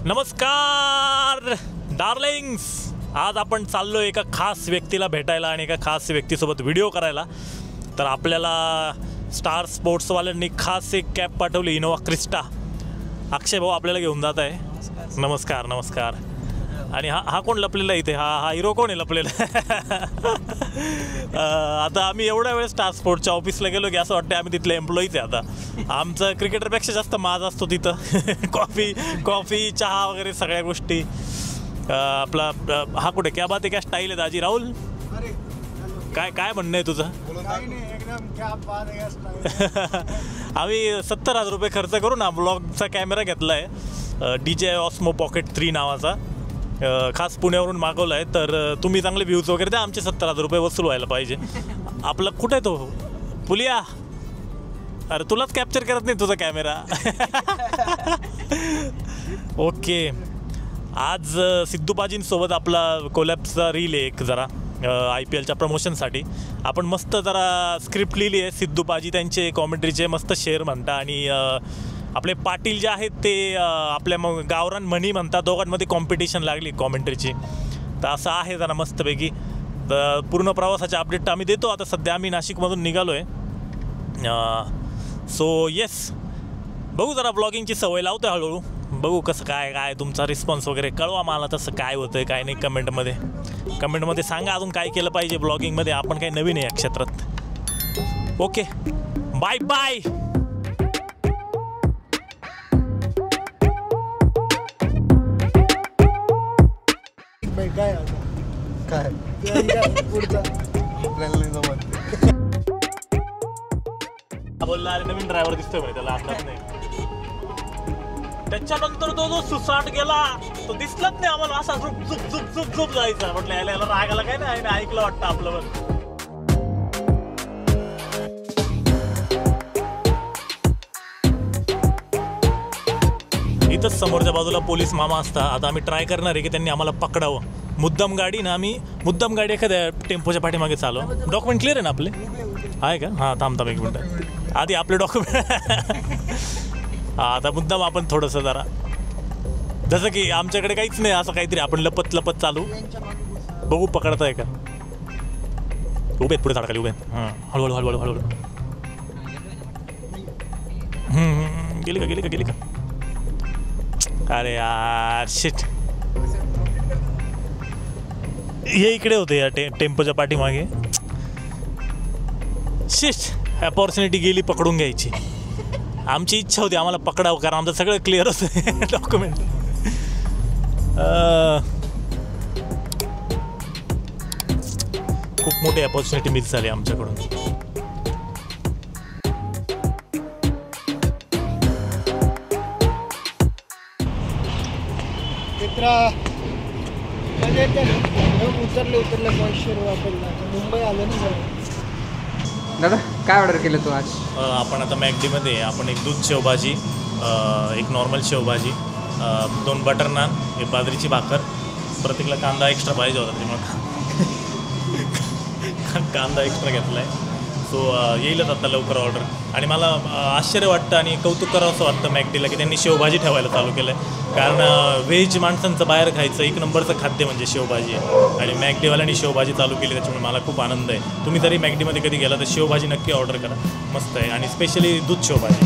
नमस्कार डार्लिंग्स, आज आपण चाललो एका खास व्यक्तीला भेटायला आणि एका खास व्यक्तीसोबत व्हिडिओ करायला. तर आपल्याला स्टार स्पोर्ट्सवाल्यांनी खास एक कॅब पाठवली, इनोवा क्रिस्टा. अक्षय भाऊ आपल्याला घेऊन जात आहे. नमस्कार नमस्कार. आणि हा कोण लपलेला इथे? हा हिरो कोण आहे लपलेला? आता आम्ही एवढ्या वेळेस स्टार स्पोर्ट्सच्या ऑफिसला गेलो की असं वाटतं आम्ही तिथले एम्प्लॉईज आहे. आता आमचं क्रिकेटरपेक्षा जास्त माज असतो तिथं. कॉफी चहा वगैरे सगळ्या गोष्टी. आपला हा कुठे क्या बात आहे, क्या स्टाईल आहे दाजी राहुल? काय म्हणणं आहे तुझं? आम्ही 70,000 रुपये खर्च करून ना ब्लॉगचा कॅमेरा घेतला आहे, DJI Osmo Pocket 3 नावाचा. खास पुण्यावरून मागवला आहे. तर तुम्ही चांगले व्ह्यूज वगैरे द्या, आमचे 70,000 रुपये वसूल व्हायला पाहिजे. आपलं कुठे आहे तो पुलिया? अरे तुलाच कॅप्चर करत नाही तुझा कॅमेरा. ओके, आज सिद्धूबाजींसोबत आपला कोलॅबचा रील आहे एक जरा IPLच्या प्रमोशनसाठी. आपण मस्त जरा स्क्रिप्ट लिहिली आहे. सिद्धूबाजी त्यांचे कॉमेंट्रीचे मस्त शेअर म्हणता आणि आपले पाटील जे आहेत ते आपल्या गावरान म्हणी म्हणतात. दोघांमध्ये कॉम्पिटिशन लागली कॉमेंट्रीची. तर असं आहे जरा मस्तपैकी. तर पूर्ण प्रवासाचे अपडेट आम्ही देतो. आता सध्या आम्ही नाशिकमधून निघालो आहे. सो येस, बघू जरा ब्लॉगिंगची सवय लावतो हळूहळू. बघू कसं काय तुमचा रिस्पॉन्स वगैरे कळवा मला, तसं काय होतं काय नाही कमेंटमध्ये सांगा. अजून काय केलं पाहिजे ब्लॉगिंगमध्ये, आपण काही नवीन आहे या क्षेत्रात. Okay, bye bye. काय बोलला अरे नवीन ड्रायव्हर दिसतोय भाई, त्याला अंदाज नाही. त्याच्यानंतर तो जो सुसाट गेला तो दिसलाच नाही आम्हाला. असा झुप जायचा. म्हटलं याला राग आला काय नाही, ऐकलं वाटतं आपलं. इथंच समोरच्या बाजूला पोलीस मामा असतात. आता आम्ही ट्राय करणार आहे की त्यांनी आम्हाला पकडावं. मुद्दाम गाडी ना, आम्ही मुद्दाम गाडी एखाद्या टेम्पोच्या पाठीमागे चालू. डॉक्युमेंट क्लिअर आहे ना आपले? आहे का? हां थांब एक मिनटं, आधी आपले डॉक्युमेंट. हां, आता मुद्दाम आपण थोडंसं जरा जसं की आमच्याकडे काहीच नाही असं काहीतरी आपण लपत चालू. बघू पकडत आहे का? उभे पुढे झाडाखाली उभे. हां, हळूहळू. गेली का? अरे यार शिट, हे इकडे होते या टेम्पोच्या पाठीमागे. शिट, अपॉर्च्युनिटी गेली पकडून घ्यायची. आमची इच्छा होती आम्हाला पकडावं, कारण आमचं सगळं क्लिअर होतं डॉक्युमेंट. खूप मोठी अपॉर्च्युनिटी मिस झाली आमच्याकडून. उतरले मुंबई आलं ना. दादा काय ऑर्डर केलं तू आज? आपण आता मॅगडीमध्ये आपण एक दूध शेवभाजी, एक नॉर्मल शेवभाजी, 2 बटर नान, एक बाजरीची भाकर, प्रत्येकला कांदा एक्स्ट्रा पाहिजे होता त्यामुळे कांदा एक्स्ट्रा घेतला आहे. सो येईलच आता लवकर ऑर्डर. आणि मला आश्चर्य वाटतं आणि कौतुक करावं असं वाटतं मॅगडीला की त्यांनी शेवभाजी ठेवायला चालू केलं आहे. कारण व्हेज माणसांचं बाहेर खायचं एक नंबरचं खाद्य म्हणजे शेवभाजी आहे. आणि मॅगडीवाल्यांनी शेवभाजी चालू केली, त्याच्यामुळे मला खूप आनंद आहे. तुम्ही जरी मॅगडीमध्ये कधी गेला तर शेवभाजी नक्की ऑर्डर करा, मस्त आहे. आणि स्पेशली दूध शेवभाजी.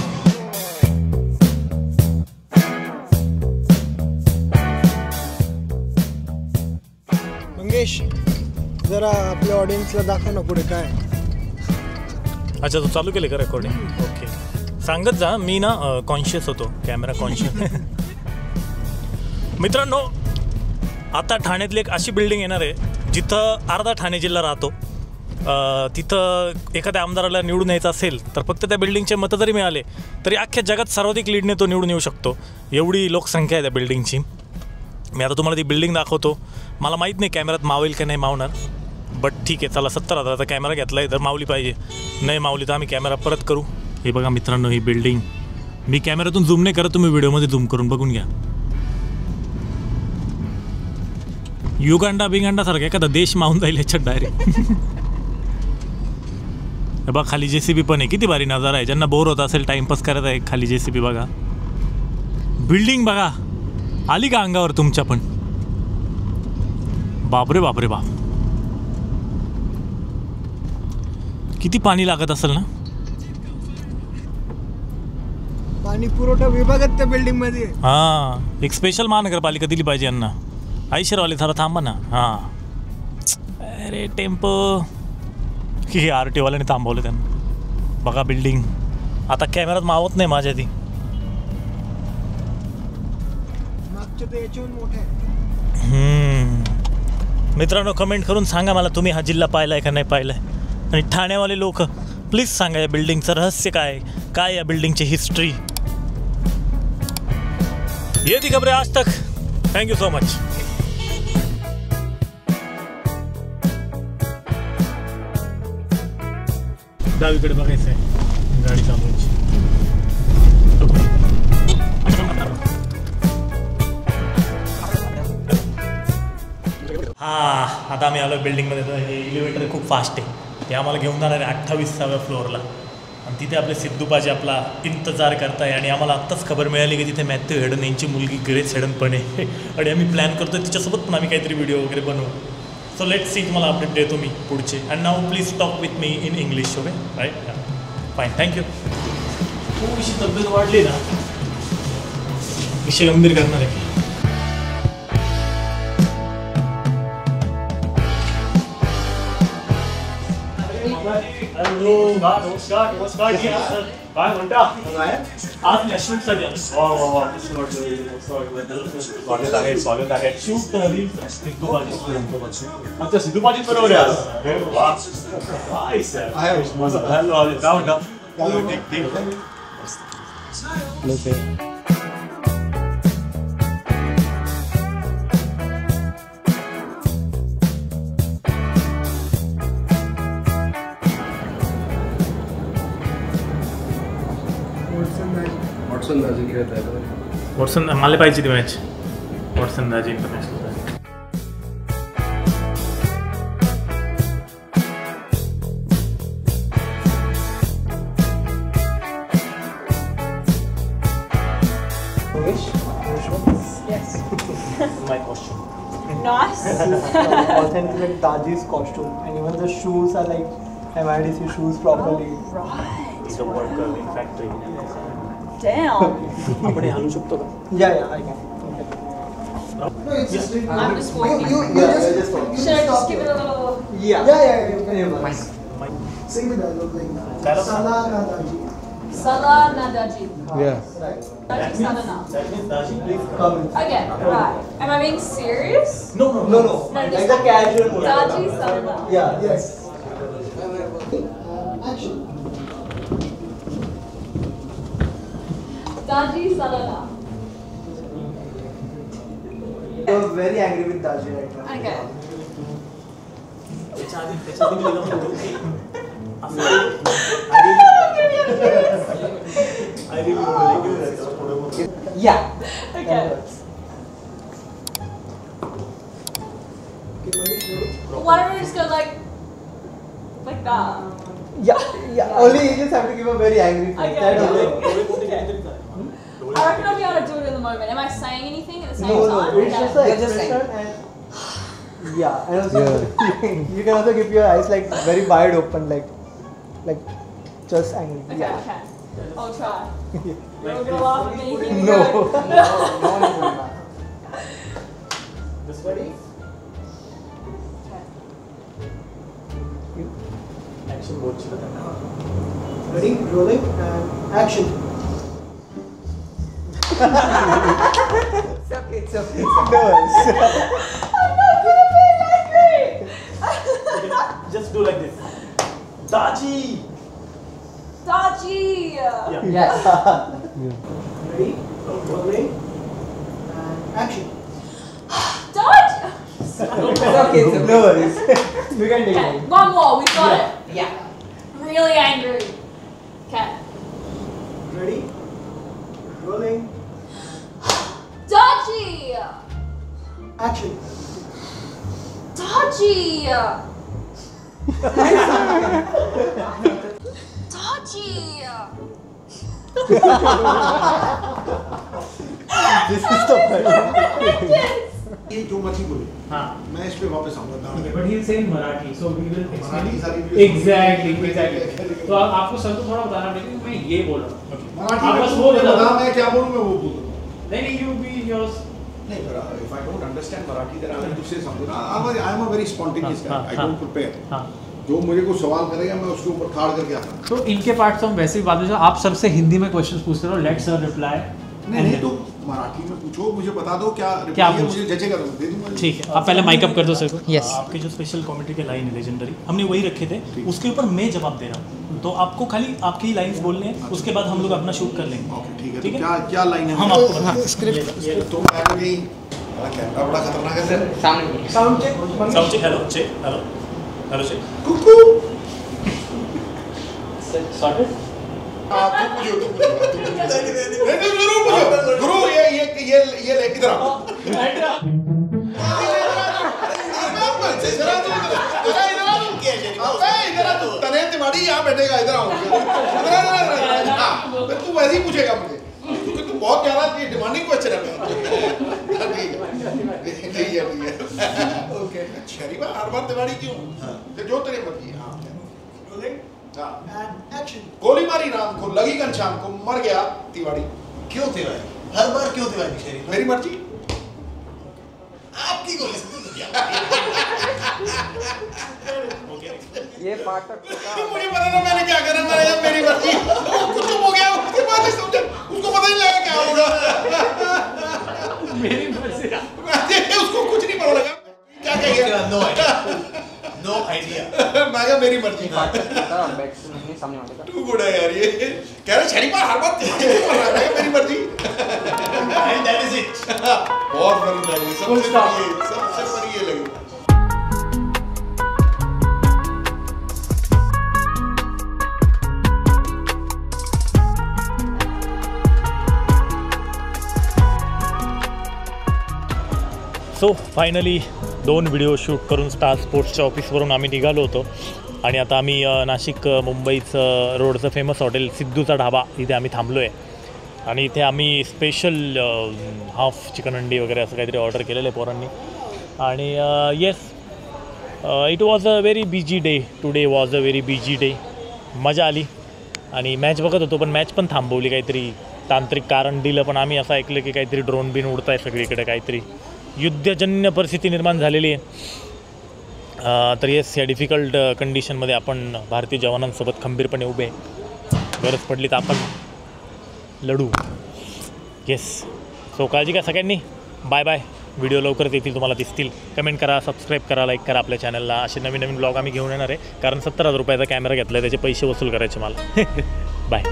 मंगेश, जरा आपल्या ऑडियन्सला दाखव ना पुढे काय. अच्छा, तू चालू केले का रेकॉर्डिंग? ओके, सांगत जा. मी ना कॉन्शियस होतो, कॅमेरा कॉन्शियस. मित्रांनो, आता ठाण्यातली एक अशी बिल्डिंग येणार आहे जिथं अर्धा ठाणे जिल्हा राहतो. तिथं एखाद्या आमदाराला निवडून यायचं असेल तर फक्त त्या बिल्डिंगचे मतं जरी मिळाले तरी अख्ख्या जगात सर्वाधिक लीडने तो निवडून येऊ शकतो. एवढी लोकसंख्या आहे त्या बिल्डिंगची. मी आता तुम्हाला ती बिल्डिंग दाखवतो. मला माहीत नाही कॅमेऱ्यात मावेल का नाही मावणार, बट ठीक आहे. चला, 70,000चा कॅमेरा घेतला आहे तर मावली पाहिजे. नाही मावली तर आम्ही कॅमेरा परत करू. हे बघा मित्रांनो, ही बिल्डिंग मी कॅमेऱ्यातून झूम नाही करत, तुम्ही व्हिडिओमध्ये झूम करून बघून घ्या. युगांडा बिगांडासारखा एखादा देश मावून जाईल ह्याच्यात डायरेक्ट. बघा खाली JCB पण आहे, किती भारी नजारा आहे. ज्यांना बोर होत असेल टाइमपास करत आहे खाली JCB बघा. बिल्डिंग बघा, आली का अंगावर तुमच्या पण? बापरे बापरे बाप, किती पाणी लागत असेल ना. पाणी पुरवठा विभागात त्या बिल्डिंग मध्ये आहे. हां, एक स्पेशल महानगरपालिका दिली पाहिजे यांना. आयशरवाले जरा थांबा ना. हां, अरे टेम्पो की RTO वाल्याने थांबवलं त्यांना. बघा बिल्डिंग आता कॅमेरात मावत नाही माझ्या ती. मागच्या ते याच्याहून मोठे आहे. मित्रांनो, कमेंट करून सांगा मला तुम्ही हा जिल्हा पाहिलाय का नाही पाहिलाय. आणि ठाण्यावाले लोक प्लीज सांगा या बिल्डिंगचं रहस्य काय, काय या बिल्डिंगची हिस्ट्री. ये थी खबरें आज तक. Thank you so much. डावीकडे बघायचं आहे गाडी चालवायची. हां, आता आम्ही आलो बिल्डिंगमध्ये. तर हे इलिव्हेटर खूप फास्ट आहे. ते आम्हाला घेऊन जाणार आहे 28व्या फ्लोअरला. आणि तिथे आपले सिद्धूबाजी आपला इंतजार करताय. आणि आम्हाला आत्ताच खबर मिळाली की तिथे मॅथ्यू हेडन यांची मुलगी ग्रेस हेडन पण आहे. आणि आम्ही प्लॅन करतो तिच्यासोबत पण आम्मी काहीतरी व्हिडिओ वगैरे बनवू. सो लेट सी, तुम्हाला अपडेट देतो मी पुढचे. And now please talk with me in English. Okay, right? Fine, thank you. थोडीशी तब्येत वाढली ना, विषय गंभीर करणार आहे. काय म्हणता आज या शूटसाठी स्वागत आहे, स्वागत आहे. शूट आमच्या सिद्धूबाजी बरोबर आहे. काय म्हणता? वॉटसन मला पाहिजे ती match. Watson Daji international. Yes. My costume. Nice. Authentic Taji's costume, and even the shoes are like MIDC shoes properly. Right. He's a worker in factory. Damn. आपण घालू शकतो का? Yeah, I can. I'm just walking. Just walk. Should I just give it a little? Yeah. You can sing the dialogue like Salah na Daji. Salah Nadaji. Yeah. Daji Salana. That means Daji, please Come in. Okay, right. Am I being serious? No. No. No, Like just the casual mode. Daji Salana. Yeah. Yes. Action. Daji Salana. You're very angry with Taji right now. Okay. Yeah. Okay. Why don't we just go like that? Yeah. Only you just have to give a very angry face. Okay. That okay. I reckon I'll be able to do it in the moment. Am I saying anything at the same No. time? It's just Okay. an expression and yeah, and also you can also keep your eyes like very wide open, like just angry. Okay, Yeah. okay. I'll try. You're all gonna laugh at me. Here we No. go. This ready? Action board. Ready? Rolling and action. It's okay. No worries. I'm not gonna be angry. Just do like this. Daji! Daji. Yeah. Yes. Ready? Rolling and action. Daji. Okay. No worries. You can take Okay, it. one more. We've got it. Yeah. Really angry. Okay. Ready? Rolling. Daji. Action. Daji. Daji. This is the point. ये जो मर्जी बोले हाँ मैं इस पे वापस आऊंगा but ही same Marathi so we will Marathi sorry exactly तो आपको सर को थोड़ा बताना पड़ेगा कि मैं ये बोल रहा हूँ मराठी आप में बस तुम वो मुझे बता बता मैं क्या बोलूं मैं वो बोल दूंगा नहीं यू बी योर्स नहीं पर if I don't understand Marathi then I have to say something I am a very spontaneous guy I don't prepare हाँ जो मुझे को सवाल करेगा मैं उसके ऊपर खाड़ करके आता हूं तो इनके पार्ट तो हम वैसे ही बात आप सर से हिंदी में क्वेश्चंस पूछते रहो लेट सर रिप्लाई नहीं तो मराठी में पूछो मुझे बता दो क्या क्या reply है, मुझे जचेगा तो मैं दे दूंगा ठीक है आप पहले माइक अप कर दो सर को Yes. आपके जो स्पेशल कॉमेडी के लाइन है लेजेंडरी हमने वही रखे थे उसके ऊपर मैं जवाब दे रहा हूँ तो आपको खाली आपके ही लाइंस बोलने हैं उसके बाद हम लोग अपना शूट कर लेंगे ओके ठीक है ठीक तो है? क्या लाइन है हम आपको बताएंगे। तो मैं कहीं कैमरा बड़ा खतरनाक है सर सामने Sound check. Sound check hello check hello check कुकू सॉर्टेड गुरु ये ले इधर आओ तने तिवारी यहाँ बैठेगा इधर आओ तू वैसे ही पूछेगा मुझे क्योंकि तू बहुत ज्यादा डिमांडिंग क्वेश्चन है ठीक है ओके शरीफा हर बार तिवारी क्यों जो तेरे मर्जी हाँ And action. गोली मारी राम को लगी घनश्याम को मर गया तिवारी क्यों तिवारी हर बार क्यों तिवारी शरीफ मेरी मर्जी आपकी गोली से ये पार्ट तक मुझे पता था मैंने क्या करना था मेरी मर्जी कुछ हो गया उसके बाद ही समझा उसको पता नहीं लगा क्या होगा मेरी मर्जी उसको कुछ नहीं पता लगा क्या कहेगा नो आइडिया मैं कहा मेरी मर्जी पार्ट तक बैक से नहीं सामने वाले का तू गुड है यार ये कह रहा शरीफा हर बात मेरी मर्जी एंड दैट इज इट बहुत बड़ी लगी सबसे बड़ी ये लगी सो फायनली 2 व्हिडिओ शूट करून स्टार स्पोर्ट्सच्या ऑफिसवरून आम्ही निघालो होतो आणि आता आम्ही नाशिक मुंबईचं रोडचं फेमस हॉटेल सिद्धूचा ढाबा इथे आम्ही थांबलो आहे आणि इथे आम्ही स्पेशल हाफ चिकन अंडी वगैरे असं काहीतरी ऑर्डर केलेलं आहे पोरांनी आणि yes it was a very busy day today was a very busy day मजा आली आणि मॅच बघत होतो पण मॅच पण थांबवली काहीतरी तांत्रिक कारण दिलं पण आम्ही असं ऐकलं की काहीतरी ड्रोन बिन उडत आहे सगळीकडे काहीतरी युद्धजन्य परिस्थिती निर्माण झालेली आहे तर येस या डिफिकल्ट कंडिशनमध्ये आपण भारतीय जवानांसोबत खंबीरपणे उभे गरज पडली तर आपण लढू येस सो काळजी घ्या सगळ्यांनी बाय बाय व्हिडिओ लवकरच येतील तुम्हाला दिसतील कमेंट करा सबस्क्राईब करा लाईक करा आपल्या चॅनलला असे नवीन नवीन ब्लॉग आम्ही घेऊन येणार आहे कारण 70,000 रुपयाचा कॅमेरा घेतला आहे त्याचे पैसे वसूल करायचे मला बाय